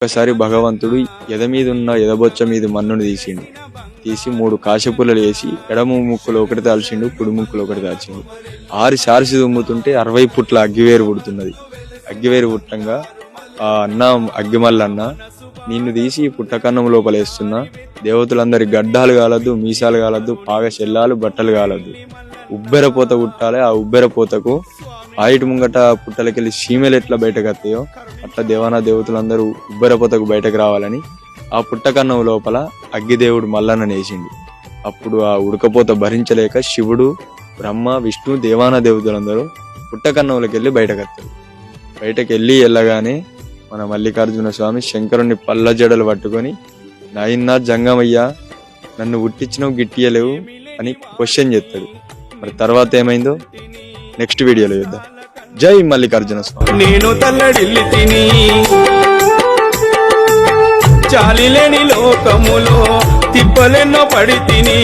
ఒకసారి భగవంతుడు ఎద మీద ఉన్న ఎదబొచ్చ మీద మన్నును తీసి 3 కాశపుల్లలు వేసి ఎడమ ముక్కులో ఒకటి దాల్చిండు, కుడి ముక్కులో ఒకటి దాల్చిండు. 6 సార్సి దుమ్ముతుంటే 60 పుట్ల అగ్గివేరు పుడుతున్నది. అగ్గివేరు పుట్టంగా ఆ అన్న అగ్గిమల్లన్న, నిన్ను తీసి పుట్టకన్నం లోపల వేస్తున్నా, దేవతలందరి గడ్డాలు కాలద్దు, మీసాలు కాలద్దు, పాగ చెల్లాలు బట్టలు కాలద్దు, ఉబ్బెరపోత పుట్టాలి. ఆ ఉబ్బెరపోతకు ఆయిటి ముంగట పుట్టలకెళ్ళి సీమెలు ఎట్లా బయటకు వస్తాయో అట్లా దేవతలందరూ ఉబ్బెరపోతకు బయటకు రావాలని ఆ పుట్టకన్నం లోపల అగ్గిదేవుడు మల్లన్న నేసిండు. అప్పుడు ఆ ఉడకపోత భరించలేక శివుడు, బ్రహ్మ, విష్ణు, దేవతలందరూ పుట్టకన్నంలోకి వెళ్ళి బయటకు వస్తారు. బయటకు వెళ్ళగానే మన మల్లికార్జున స్వామి శంకరుణ్ణి పల్ల జడలు పట్టుకొని, నాయనా జంగమయ్యా నన్ను ఉట్టించినవు గిట్టియలేవు అని క్వశ్చన్ చేస్తాడు. మరి తర్వాత ఏమైందో నెక్స్ట్ వీడియోలో చూద్దాం. జై మల్లికార్జున స్వామి. నేను తల్లడిల్లి తిని చాలిలేని లోకములో తిప్పలెన్నో పడి తిని